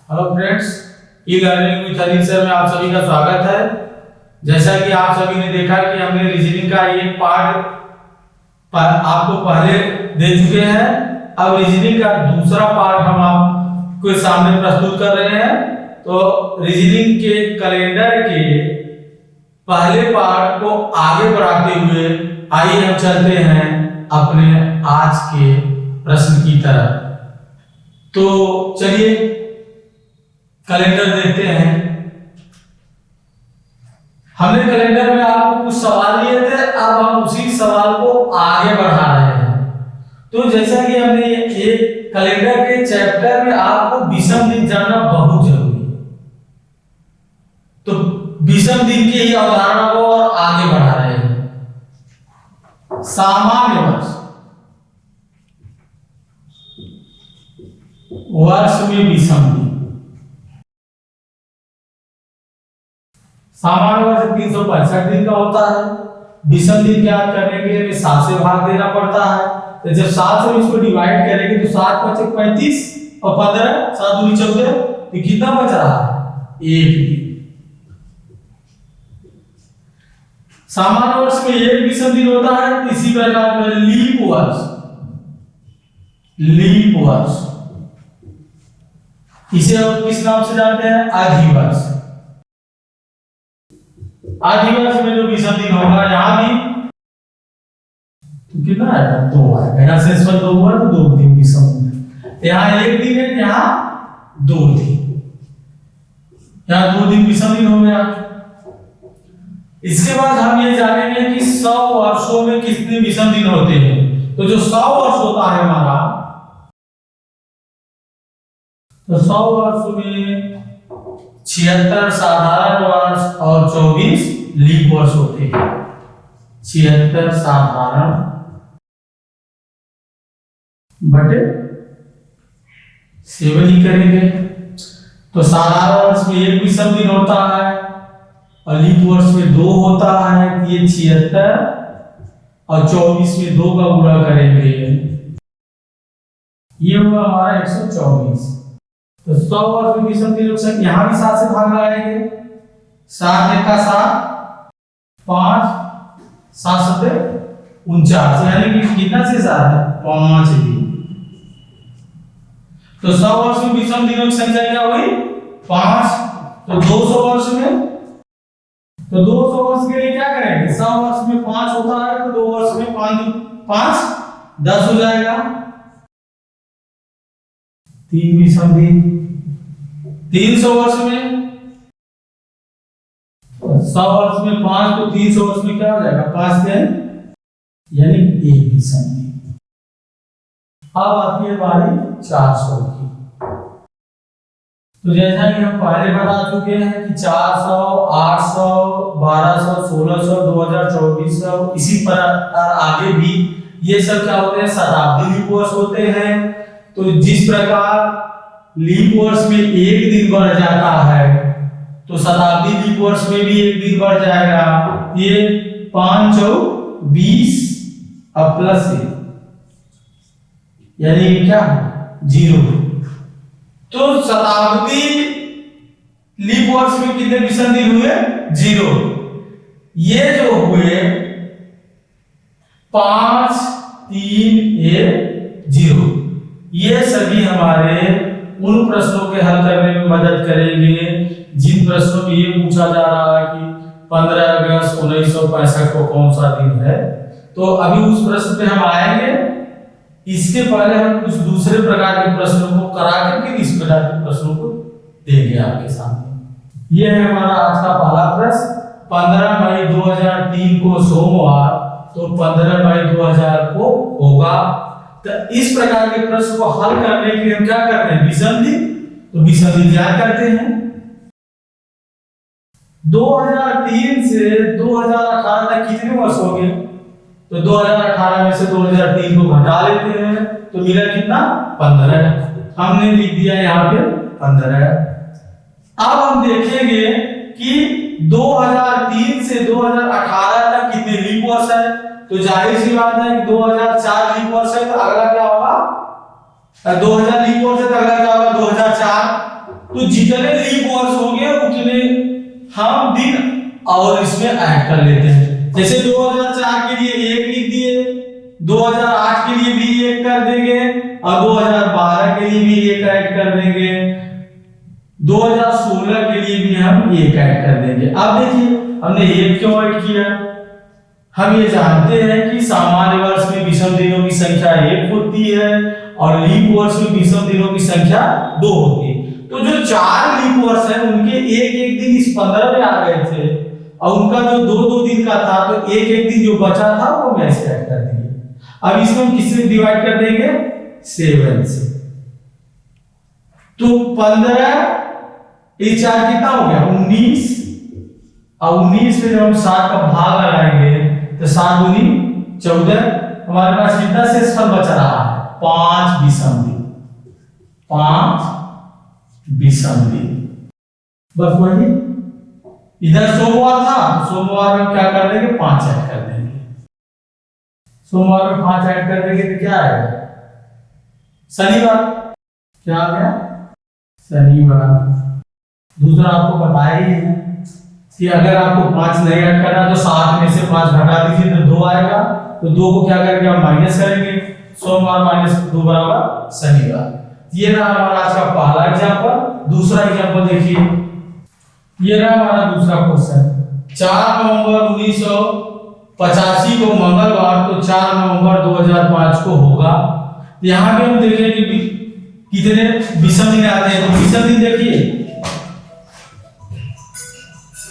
Hello friends, e learning with Harish sir में आप सभी का स्वागत है। जैसा कि आप सभी ने देखा कि हमने रीजनिंग का एक पार्ट आपको पहले दे चुके हैं। अब रीजनिंग का दूसरा पार्ट हम आपके सामने प्रस्तुत कर रहे हैं। तो रीजनिंग के कैलेंडर के पहले पार्ट को आगे बढ़ाते हुए आइए हम चलते हैं अपने आज के प्रश्न की तरफ। तो चलिए कैलेंडर देखते हैं। हमने कैलेंडर में आपको कुछ सवाल लिए थे, अब हम उसी सवाल को आगे बढ़ा रहे हैं। तो जैसा कि हमने एक कैलेंडर के चैप्टर में आपको विषम दिन जानना बहुत जरूरी है, तो विषम दिन की ही अवधारणा को और आगे बढ़ा रहे हैं। सामान्य वर्ष में विषम दिन, सामान्य वर्ष 365 दिन का होता है। विषम दिन ज्ञात करने के लिए 7 से भाग देना पड़ता है। तो जब 7 से इसको डिवाइड करेंगे तो 7 × 5 = 35 और 15 7 दूनी 14, तो कितना बच रहा है? 1 दिन। सामान्य वर्ष में एक विषम दिन होता है। इसी प्रकार का लीप वर्ष इसे और किस नाम से जानते हैं? अधिवर्ष। अधिवर्ष में जो विषम दिन होगा, यहां भी तो कितना है? 2 है। यहां से 2 हुआ तो 2 दिन विषम दिन। यहां 1 दिन है, यहां 2 दिन, यहां 2 दिन विषम दिन हो गया। इसके बाद हम ये जानेंगे कि 100 वर्षों में कितने विषम दिन होते हैं। तो जो 100 वर्ष होता है हमारा, तो 100 वर्ष में 76 साधारण वर्ष और 24 लीप वर्ष होते हैं। 76 साधारण बटे 7 ही करेंगे। तो साधारण वर्ष में एक विषम दिन होता है और लीप वर्ष में 2 होता है। ये 76 और 24 में 2 का गुणा करेंगे, ये होगा हमारा 124। तो 100 वर्ष में विषम दिन लोग यहां भी 7 से भाग लगाएंगे। 7 × 1 = 7, 5 7 × 49, यानी कि कितना से 7 है? 5 दिन। तो 100 वर्ष में विषम दिनों की संख्या क्या हुई? 5। तो 200 वर्ष में, तो 200 वर्ष के लिए क्या करेंगे? 100 वर्ष में 5 होता है, तो 2 वर्ष में 5 10 हो जाएगा। 3 विषम दिन। 300 वर्ष में, 100 वर्ष में 5, तो 300 वर्ष में क्या हो जाएगा? 5 दिन, यानी 1 विषम दिन। अब आती है बारी 400 की। तो जैसा कि हम पहले बता चुके हैं कि 400, 800, 1200, 1600, 2000, 2400, इसी पर आगे भी ये सब क्या होते हैं? शताब्दी लीप वर्ष होते हैं। तो जिस प्रकार लीप वर्ष में 1 दिन बढ़ जाता है, तो शताब्दी लीप वर्ष में भी 1 दिन बढ़ जाएगा। ये 5 × 20 और +1, यानी क्या? 0। तो शताब्दी लीप वर्ष में कितने विषम दिन हुए? 0। ये जो हुए 5 3 1 0, ये सभी हमारे उन प्रश्नों के हल करने में मदद करेंगे जिन प्रश्नों में ये पूछा जा रहा है कि 15 अगस्त 1965 को कौन सा दिन है। तो अभी उस प्रश्न पे हम आएंगे। इसके पहले हम कुछ दूसरे प्रकार के प्रश्नों को करा के फिर इस प्रकार के प्रश्नों को देंगे आपके सामने। यह है हमारा आज का पहला प्रश्न। 15 मई 2003 को सोमवार, तो 15 मई 2000 को होगा। तो इस प्रकार के प्रश्न को हल करने के लिए हम क्या करते हैं? विषम दिन। तो विषम दिन ज्ञात करते हैं। 2003 से 2018 तक कितने वर्ष हो गए? तो 2018 में से 2003 को घटा लेते हैं, तो मिला कितना? 15। हमने लिख दिया यहाँ पे 15। अब हम देखेंगे कि 2003 से 2018 तक कितने लीप वर्ष है। तो जाहिर सी बात है कि 2004 लीप वर्ष है, तो अगला क्या होगा? 2000 लीप वर्ष है, तो अगला क्या होगा? 2004। तो जितने लीप वर्ष होंगे उतने हम दिन और इसमें ऐड कर लेते हैं। जैसे 2004 के लिए 1 लिख दिए, 2008 के लिए भी 1 कर देंगे और 2012 के लिए भी 1 ऐड कर देंगे, 2016 के लिए भी हम 1 ऐड कर देंगे। अब देखिए हमने 1 क्यों ऐड किया? हम ये जानते हैं कि सामान्य वर्ष में विषम दिनों की संख्या 1 होती है और लीप वर्ष में विषम दिनों की संख्या 2 होती है। तो जो 4 लीप वर्ष है उनके एक एक दिन इस 15 में आ गए थे और उनका जो 2-2 दिन का था तो एक एक दिन जो बचा था वो मैं ऐसे ऐड कर दिए। अब इसमें हम किससे डिवाइड कर देंगे? 7 से। तो 15 ये 4 कितना हो गया? 19 और 19 में जब हम 7 का भाग लगाएंगे तो 7 दूनी 14, हमारे पास कितना शेषफल बच रहा है? 5 विषम दिन। 5 विषम दिन। बस वही, इधर सोमवार था, सोमवार में क्या कर देंगे? 5 ऐड कर देंगे। सोमवार में 5 ऐड कर देंगे तो क्या आएगा? शनिवार। क्या आ गया? शनिवार। दूसरा आपको बताया ही है कि अगर आपको 5 नहीं ऐड करना तो 7 में से 5 घटा दीजिए तो 2 आएगा। तो 2 को क्या करेंगे? हम माइनस करेंगे। सोमवार माइनस 2 बराबर शनिवार। ये रहा हमारा आज का पहला एग्जांपल। दूसरा एग्जांपल देखिए, ये रहा हमारा दूसरा क्वेश्चन। 4 नवंबर 1985 को मंगलवार तो 4 नवंबर 2005 को होगा। यहाँ पे हम देखें कि कितने विषम दिन आते हैं। तो विषम दिन देखिए,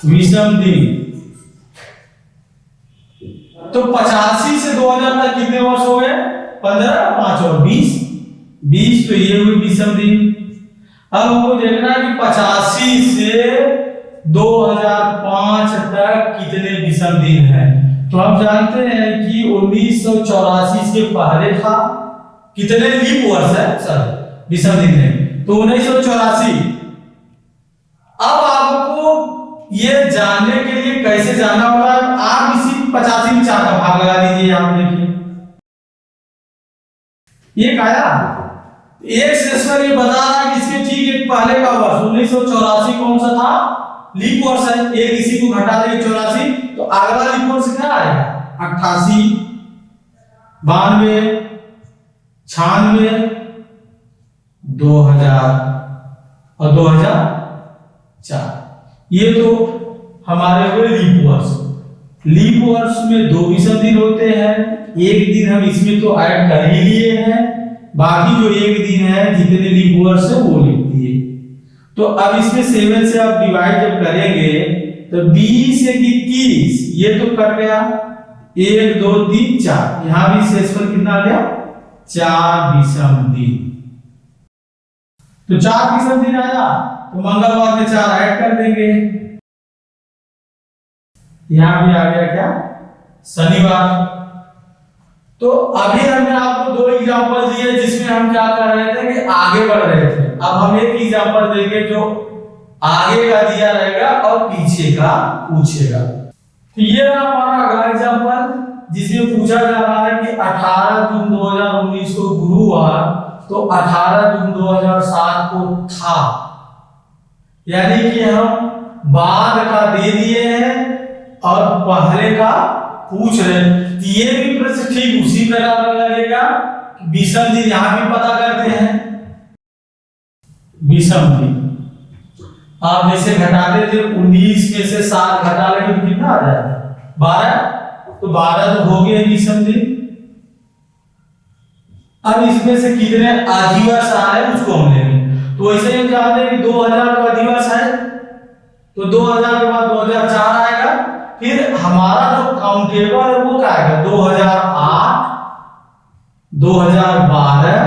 विषम दिन तो 85 से 2000 तक कितने वर्ष हो गए? 15, 5 और 20, 20 तो ये हुई विषम दिन। अब हमको देखना है कि 85 से 2005 तक कितने विषम दिन हैं। तो हम जानते हैं कि 1984 के पहले था, कितने लीप वर्ष है सर विषम दिन है, तो 1984। अब आपको ये जानने के लिए कैसे जानना होगा? आप इसी 85 में 4 का भाग लगा दीजिए। यहाँ देखिए ये आया, एक शेषफल ये बता रहा है कि इसके ठीक एक पहले का वर्ष 1984 कौन सा था? लीप वर्ष है। एक इसी को घटा देंगे 84 तो अगला लीप वर्ष क्या आएगा? 88, 92, 96, 2000 और 2004। ये तो हमारे हुए लीप वर्ष। लीप वर्ष में 2 विषम दिन होते हैं। एक दिन हम इसमें तो ऐड कर ही लिए हैं, बाकी जो एक दिन है जितने लीप वर्ष है वो लिख दिए। तो अब इसमें 7 से आप डिवाइड जब करेंगे तो 20 1 21, ये तो कट गया। 1 2 3 4, यहां भी शेषफल कितना आ गया? 4 विषम दिन। तो 4 विषम दिन आया तो मंगलवार में 4 ऐड कर देंगे। यहां भी आ गया क्या? शनिवार। तो अभी हमने आपको 2 एग्जांपल दिए जिसमें हम क्या कर रहे थे कि आगे बढ़ रहे थे। अब हम एक एग्जांपल देंगे जो आगे का दिया रहेगा और पीछे का पूछेगा। तो ये रहा हमारा अगला एग्जांपल जिसमें पूछा जा रहा है कि 18 जून 2019 को गुरुवार तो 18 जून 2007 को था, यानी कि हम बाद का दे दिए हैं और पहले का पूछ रहे हैं। ये भी प्रश्न ठीक उसी प्रकार लगेगा। विषम दिन यहां भी पता करते हैं। विषम दिन आप जैसे घटाते थे 19 में से 7 घटा लेंगे तो कितना आ जाएगा? 12। तो 12 तो हो गए विषम दिन। अब इसमें से कितने अधिवर्ष आ रहे हैं उसको हम लेंगे। तो वैसे हम जानते हैं कि 2000 का अधिवर्ष है तो 2000 के बाद 2004 आएगा। फिर हमारा जो काउंटेबल है वो क्या आएगा? 2008, 2012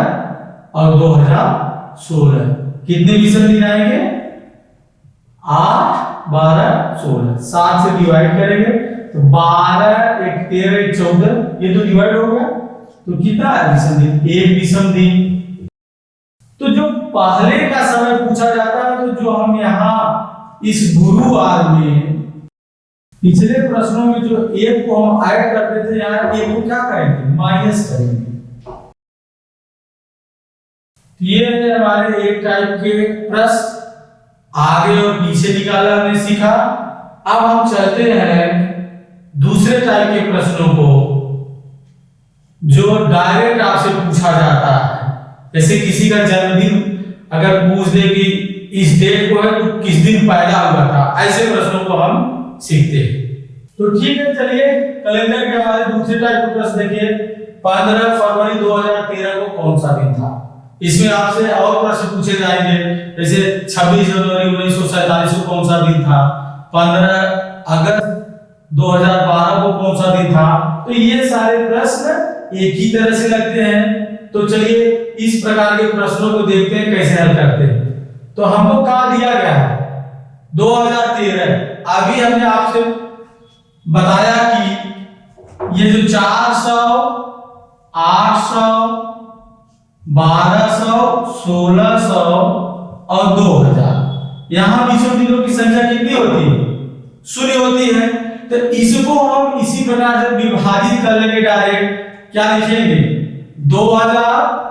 और 2016। कितने विषम दिन आएंगे? 8, 12, 16। 7 से डिवाइड करेंगे तो 12, 1 13, 1 14, ये तो डिवाइड हो गया। तो कितना है विषम दिन? 1 विषम दिन। तो जो पहले का समय पूछा जाता है, तो जो हम यहाँ इस गुरुवार में पिछले प्रश्नों में जो 1 को हम ऐड करते थे, यहाँ 1 को क्या करेंगे? माइनस करेंगे। ये हमारे एक टाइप के प्रश्न आगे और पीछे निकाला हमने सीखा। अब हम चलते हैं दूसरे टाइप के प्रश्नों को जो डायरेक्ट आपसे पूछा जाता है। जैसे किसी का जन्मदिन अगर पूछ दे कि इस डेट को है तो किस दिन पैदा हुआ था, ऐसे प्रश्नों को हम सीखते हैं। तो ठीक है, चलिए कैलेंडर के हमारे दूसरे टाइप के प्रश्न देखिए। 15 फरवरी 2013 को कौन सा दिन था? इसमें आपसे और प्रश्न पूछे जाएंगे, जैसे 26 जनवरी 1947 को कौन सा दिन था, 15 अगस्त 2012 को कौन सा दिन था। तो ये सारे प्रश्न एक ही तरह से लगते हैं। तो चलिए इस प्रकार के प्रश्नों को देखते हैं कैसे हल करते हैं। तो हमको कहा दिया गया है 2013। अभी हमने आपसे बताया कि ये जो 400, 800, 1200, 1600 और 2000, यहां बीचों दिनों की संख्या कितनी होती है? शून्य होती है। तो इसको हम इसी प्रकार से विभाजित कर लेंगे डायरेक्ट। क्या लिखेंगे? 2000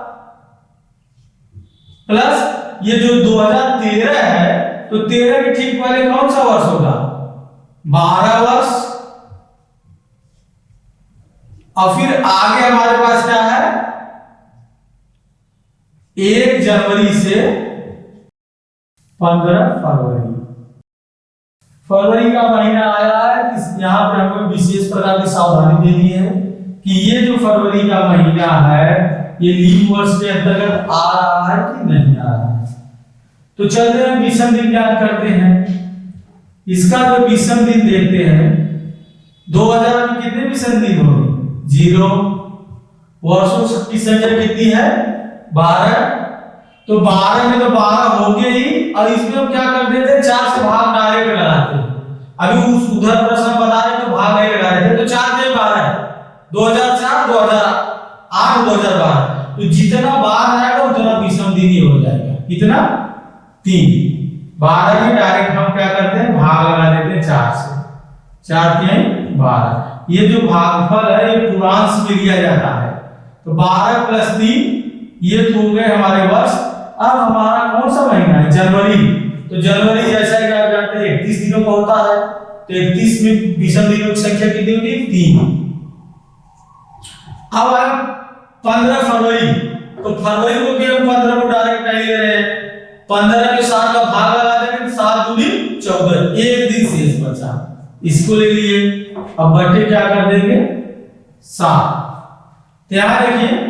प्लस ये जो 2013 है, तो 13 के ठीक पहले कौन सा वर्ष होगा? 12 वर्ष। और फिर आगे हमारे पास क्या है? 1 जनवरी से 15 फरवरी। फरवरी का महीना आया है, यहां पर हमको विशेष प्रकार की सावधानी देनी है कि ये जो फरवरी का महीना है ये लीप वर्ष के अंतर्गत आ रहा है कि नहीं आ रहा है। तो चलते हैं विषम दिन ज्ञात करते हैं। इसका जो विषम दिन देखते हैं, 2000 में कितने विषम दिन होंगे? 0। वर्षों की संख्या कितनी है? 12। तो 12 में तो 12 हो गए ही, और इसमें हम क्या कर देते हैं? 4 से भाग डायरेक्ट लगाते हैं। अभी उस उधर प्रश्न बता रहे तो भाग नहीं लगा रहे थे, तो 4 में 12 है। 2004, 2008, 2012, तो जितना बार आएगा उतना विषम दिन ही हो जाएगा। कितना? 3। 12 में डायरेक्ट हम क्या करते हैं? भाग लगा देते हैं 4 से। 4 के 12। ये जो भागफल है ये पूर्णांश में लिया जाता है। तो 12 प्लस 3 ये हो गए हमारे वर्ष। अब हमारा कौन सा महीना है? जनवरी। तो जनवरी जैसा कि आप जानते हैं 31 दिनों का होता है, तो 31 में विषम दिनों की संख्या कितनी होगी? 3। अब आए 15 फरवरी। तो फरवरी को भी हम 15 को डायरेक्ट नहीं ले रहे हैं। 15 के 7 का भाग लगा देंगे, 7 दूनी 14, एक दिन शेष बचा, इसको ले लिए। अब बटे क्या कर देंगे? 7। तो यहां देखिए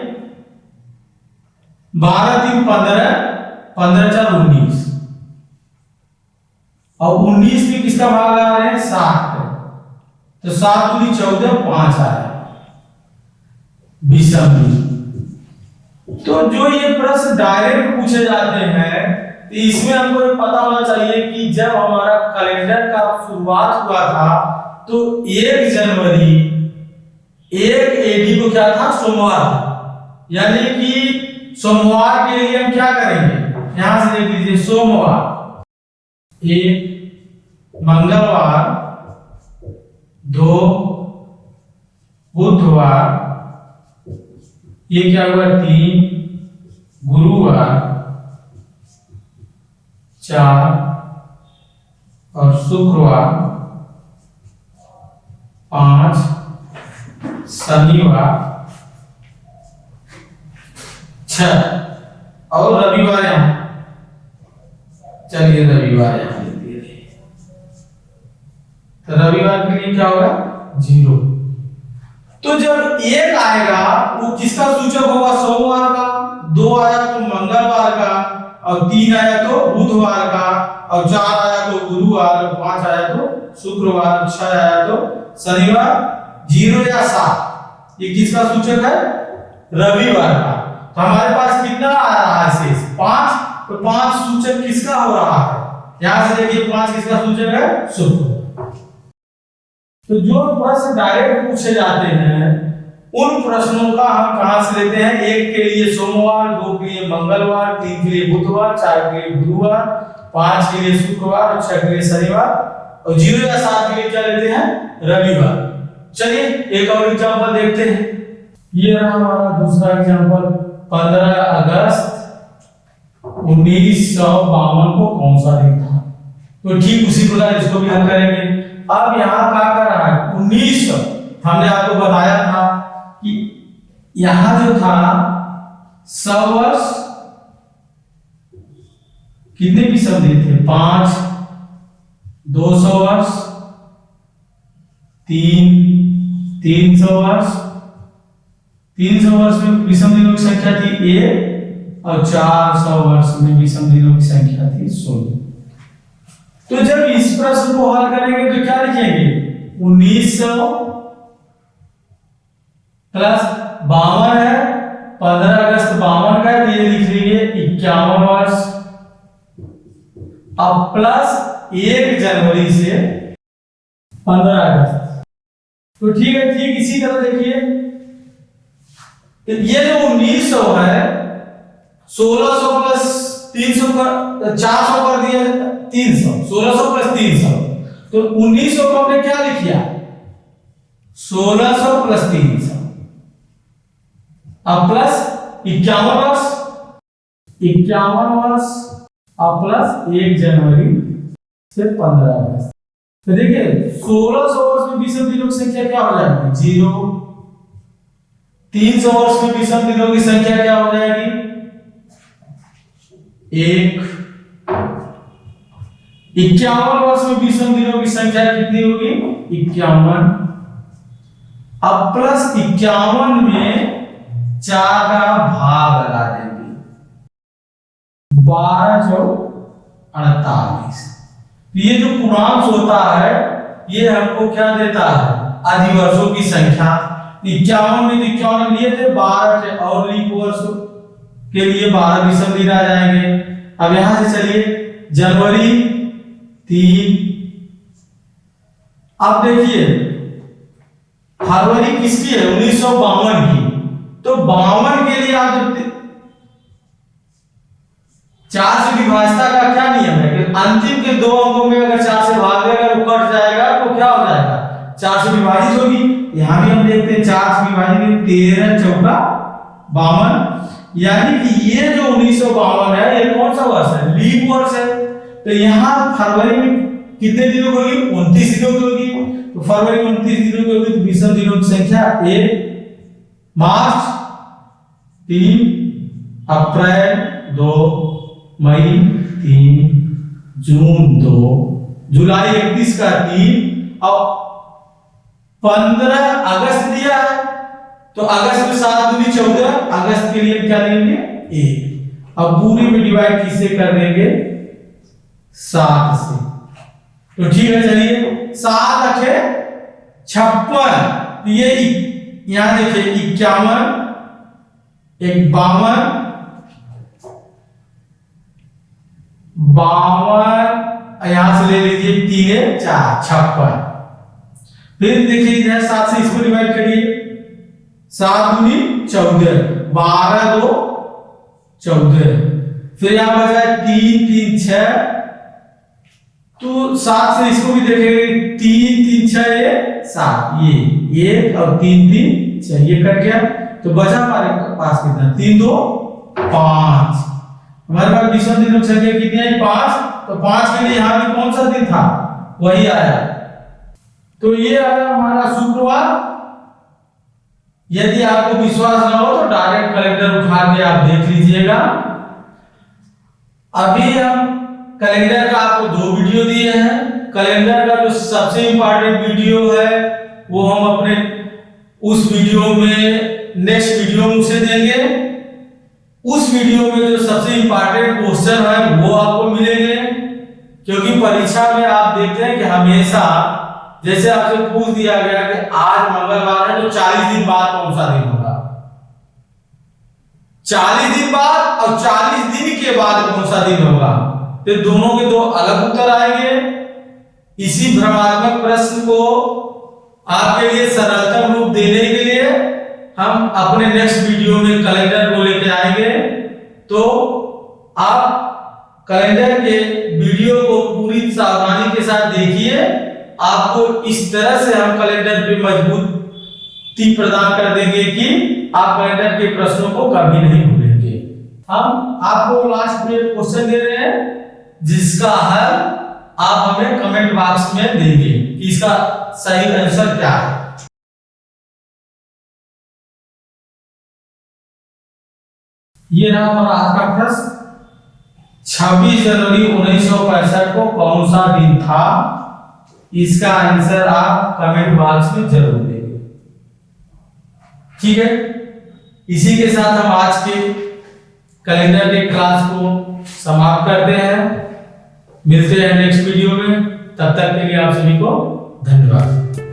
12 3 15, 15 4 19, और 19 में किसका भाग लगा रहे हैं? 7। तो 7 दूनी 14, 5 आया विषम दिन। तो जो ये प्रश्न डायरेक्ट पूछे जाते हैं, तो इसमें हमको ये पता होना चाहिए कि जब हमारा कैलेंडर का शुरुआत हुआ था तो 1 जनवरी 1 एडी को क्या था? सोमवार था। यानी कि सोमवार के लिए हम क्या करेंगे? यहां से देख लीजिए, सोमवार 1, मंगलवार 2, बुधवार, ये क्या हुआ? 3, गुरुवार 4, और शुक्रवार 5, शनिवार 6, और रविवार यहां। चलिए रविवार यहां लिख दिए। तो रविवार के लिए क्या होगा? 0। तो जब 1 आएगा वो किसका सूचक होगा? सोमवार का। 2 आया तो मंगलवार का, और 3 आया तो बुधवार का, और 4 आया तो गुरुवार, और 5 आया तो शुक्रवार, 6 आया तो शनिवार। 0 या 7 ये किसका सूचक है? रविवार का। तो हमारे पास कितना आ रहा है शेष? 5। तो 5 सूचक किसका हो रहा है? यहां से देखिए 5 किसका सूचक है? शुक्र। तो जो प्रश्न डायरेक्ट पूछे जाते हैं उन प्रश्नों का हम कहां से लेते हैं? 1 के लिए सोमवार, 2 के लिए मंगलवार, 3 के लिए बुधवार, 4 के लिए गुरुवार, 5 के लिए शुक्रवार, और 6 के लिए शनिवार, और 0 या 7 के लिए क्या लेते हैं? रविवार। चलिए एक और एग्जांपल देखते हैं। ये रहा हमारा दूसरा एग्जांपल। 15 अगस्त 1952 को कौन सा दिन था? तो ठीक उसी प्रकार इसको भी हल करेंगे। अब यहाँ क्या कर रहा है 19, हमने आपको बताया था कि यहाँ जो था 100 वर्ष कितने विषम दिन थे 5, 200 वर्ष 300 वर्ष, 300 वर्ष में विषम दिनों की संख्या थी 1 और 400 वर्ष में विषम दिनों की संख्या थी 16। तो जब इस प्रश्न को हल करेंगे तो क्या लिखेंगे 1900 प्लस 52 है 15 अगस्त 52 का ये लिख लीजिए 51 वर्ष, अब प्लस 1 जनवरी से 15 अगस्त। तो ठीक है, ठीक इसी तरह देखिए ये जो 1900 है 1600 प्लस 300 का 400 कर दिया 300, 1600 प्लस 300 तो 1900 को हमने क्या लिख दिया 1600 प्लस 300, अब प्लस 51 वर्ष, 51 वर्ष अब प्लस 1 जनवरी से 15 अगस्त। तो देखिए 1600 वर्ष में विषम दिनों की संख्या क्या हो जाएगी 0, 300 वर्ष में विषम दिनों की संख्या क्या हो जाएगी 1, 51 वर्ष में विषम दिनों की संख्या कितनी होगी 51, अब प्लस 51 में 4 का भाग लगा देंगे 12 4 48। ये जो पूर्णांक होता है ये हमको क्या देता है अधिवर्षों की संख्या। 51 में 51 लिए थे 12 और लीप वर्ष के लिए 12 विषम दिन आ जाएंगे। अब यहां से चलिए जनवरी 3, अब देखिए फरवरी किसकी है 1952 की, तो 52 के लिए आप जब 4 से विभाजता का क्या नियम है कि अंतिम के 2 अंकों में अगर 4 से भाग देगा वो कट जाएगा तो क्या हो जाएगा 4 से विभाजित होगी। यहां भी हम देखते हैं 4 से विभाजित 13 चौका 52, यानी कि ये जो 1952 है ये कौन सा वर्ष है लीप वर्ष है। तो यहां फरवरी में कितने दिनों की होगी 29 दिनों की होगी, तो फरवरी में 29 दिनों की होगी तो विषम दिनों की संख्या 1, मार्च 3, अप्रैल 2, मई 3, जून 2, जुलाई 31 का 3, अब 15 अगस्त दिया है तो अगस्त में 7 दूनी 14, अगस्त के लिए क्या लेंगे 1। अब पूरी में डिवाइड किससे कर देंगे 7 से, तो ठीक है चलिए 7 अखे 56, ये यहां देखिए 51, 52, 52 यहां से ले लीजिए 3 4 56, फिर देखिए इधर 7 से इसको डिवाइड करिए 7 दूनी 14, 12 2 14, फिर यहां बचा 3 3 6, तो 7 से इसको भी देखेंगे 3 3 6 7, ये 1 और 3 3 6 ये कट गया, तो बचा हमारे पास कितना 3 2 5। हमारे पास विषम दिनों की संख्या कितनी है 5, तो 5 के लिए यहां भी कौन सा दिन था वही आया, तो ये आया हमारा शुक्रवार। यदि आपको विश्वास ना हो तो डायरेक्ट कैलेंडर उठा के आप देख लीजिएगा। अभी हम कैलेंडर का आपको 2 वीडियो दिए हैं, कैलेंडर का जो सबसे इंपॉर्टेंट वीडियो है वो हम अपने उस वीडियो में नेक्स्ट वीडियो में उसे देंगे। उस वीडियो में जो सबसे इंपॉर्टेंट क्वेश्चन है वो आपको मिलेंगे, क्योंकि परीक्षा में आप देखते हैं कि हमेशा जैसे आपसे पूछ दिया गया कि आज मंगलवार है तो 40 दिन बाद कौन सा दिन होगा, 40 दिन बाद और 40 दिन के बाद कौन सा दिन होगा, तो दोनों के 2 अलग उत्तर आएंगे। इसी भ्रमात्मक प्रश्न को आपके लिए सरलतम रूप देने के लिए हम अपने नेक्स्ट वीडियो में कैलेंडर को लेकर आएंगे, तो आप कैलेंडर के वीडियो को पूरी सावधानी के साथ देखिए। आपको इस तरह से हम कैलेंडर पे मजबूती प्रदान कर देंगे कि आप कैलेंडर के प्रश्नों को कभी नहीं भूलेंगे। हम आपको लास्ट में क्वेश्चन दे रहे हैं जिसका हल आप हमें कमेंट बॉक्स में देंगे कि इसका सही आंसर क्या है। ये रहा हमारा आज का प्रश्न, 26 जनवरी 1965 को कौन सा दिन था? इसका आंसर आप कमेंट बॉक्स में जरूर देंगे। ठीक है, इसी के साथ हम आज के कैलेंडर के क्लास को समाप्त करते हैं। मिलते हैं नेक्स्ट वीडियो में, तब तक के लिए आप सभी को धन्यवाद।